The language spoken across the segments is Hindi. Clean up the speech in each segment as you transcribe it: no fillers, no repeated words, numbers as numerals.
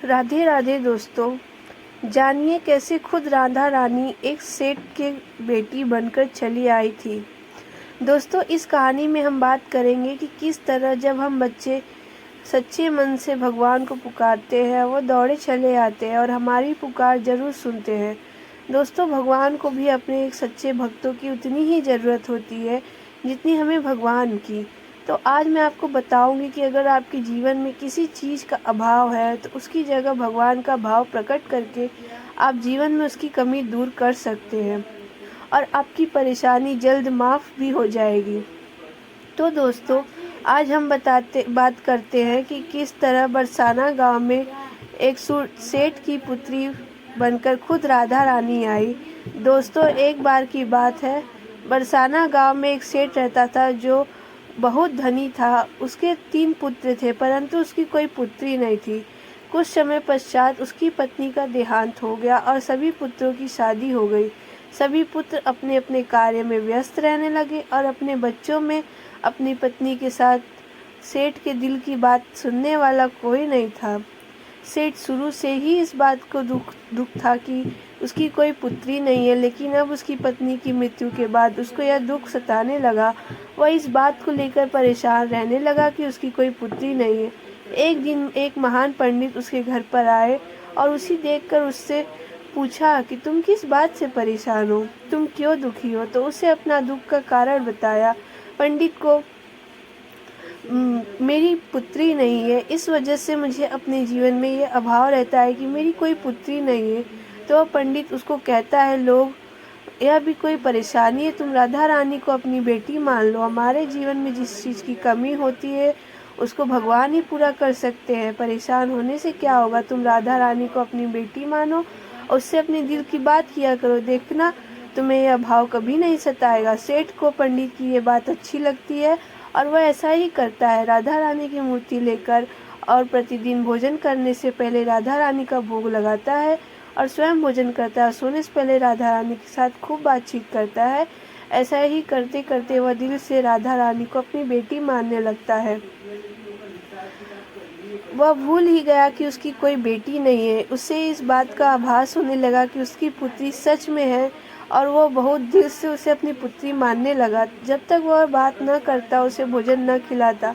राधे राधे दोस्तों। जानिए कैसे खुद राधा रानी एक सेठ के बेटी बनकर चली आई थी। दोस्तों, इस कहानी में हम बात करेंगे कि किस तरह जब हम बच्चे सच्चे मन से भगवान को पुकारते हैं, वो दौड़े चले आते हैं और हमारी पुकार ज़रूर सुनते हैं। दोस्तों, भगवान को भी अपने एक सच्चे भक्तों की उतनी ही ज़रूरत होती है जितनी हमें भगवान की। तो आज मैं आपको बताऊंगी कि अगर आपके जीवन में किसी चीज़ का अभाव है तो उसकी जगह भगवान का भाव प्रकट करके आप जीवन में उसकी कमी दूर कर सकते हैं और आपकी परेशानी जल्द माफ़ भी हो जाएगी। तो दोस्तों, आज हम बात करते हैं कि किस तरह बरसाना गांव में एक सेठ की पुत्री बनकर खुद राधा रानी आई। दोस्तों, एक बार की बात है, बरसाना गांव में एक सेठ रहता था जो बहुत धनी था। उसके 3 पुत्र थे, परंतु उसकी कोई पुत्री नहीं थी। कुछ समय पश्चात उसकी पत्नी का देहांत हो गया और सभी पुत्रों की शादी हो गई। सभी पुत्र अपने अपने कार्य में व्यस्त रहने लगे और अपने बच्चों में अपनी पत्नी के साथ सेठ के दिल की बात सुनने वाला कोई नहीं था। सेठ शुरू से ही इस बात को दुख था कि उसकी कोई पुत्री नहीं है, लेकिन अब उसकी पत्नी की मृत्यु के बाद उसको यह दुख सताने लगा। वह इस बात को लेकर परेशान रहने लगा कि उसकी कोई पुत्री नहीं है। एक दिन एक महान पंडित उसके घर पर आए और उसे देखकर उससे पूछा कि तुम किस बात से परेशान हो, तुम क्यों दुखी हो। तो उसे अपना दुख का कारण बताया। पंडित को मेरी पुत्री नहीं है, इस वजह से मुझे अपने जीवन में ये अभाव रहता है कि मेरी कोई पुत्री नहीं है। तो पंडित उसको कहता है, लोग यह भी कोई परेशानी है, तुम राधा रानी को अपनी बेटी मान लो। हमारे जीवन में जिस चीज़ की कमी होती है उसको भगवान ही पूरा कर सकते हैं। परेशान होने से क्या होगा, तुम राधा रानी को अपनी बेटी मानो, उससे अपने दिल की बात किया करो, देखना तुम्हें यह भाव कभी नहीं सताएगा। सेठ को पंडित की ये बात अच्छी लगती है और वह ऐसा ही करता है। राधा रानी की मूर्ति लेकर और प्रतिदिन भोजन करने से पहले राधा रानी का भोग लगाता है और स्वयं भोजन करता है। सोने से पहले राधा रानी के साथ खूब बातचीत करता है। ऐसा ही करते करते वह दिल से राधा रानी को अपनी बेटी मानने लगता है। वह भूल ही गया कि उसकी कोई बेटी नहीं है। उसे इस बात का आभास होने लगा कि उसकी पुत्री सच में है और वो बहुत दिल से उसे अपनी पुत्री मानने लगा। जब तक वह बात न करता, उसे भोजन न खिलाता,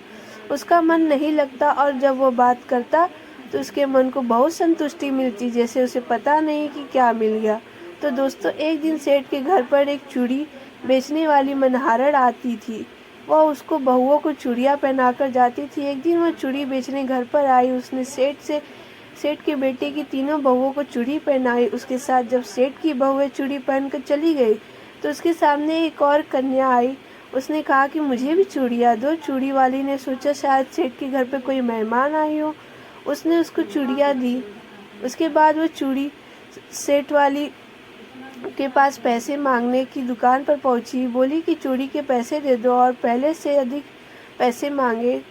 उसका मन नहीं लगता, और जब वो बात करता तो उसके मन को बहुत संतुष्टि मिलती, जैसे उसे पता नहीं कि क्या मिल गया। तो दोस्तों, एक दिन सेठ के घर पर एक चूड़ी बेचने वाली मनहारन आती थी। वह उसको बहुओं को चूड़ियाँ पहनाकर जाती थी। एक दिन वह चूड़ी बेचने घर पर आई। उसने सेठ के बेटे की तीनों बहुओं को चूड़ी पहनाई। उसके साथ जब सेठ की बहुएं चूड़ी पहनकर चली गई तो उसके सामने एक और कन्या आई। उसने कहा कि मुझे भी चूड़ियाँ दो। चूड़ी वाली ने सोचा शायद सेठ के घर पे कोई मेहमान आई हो, उसने उसको चूड़ियाँ दी। उसके बाद वो चूड़ी सेठ वाली के पास पैसे मांगने की दुकान पर पहुंची। बोली कि चूड़ी के पैसे दे दो और पहले से अधिक पैसे मांगे।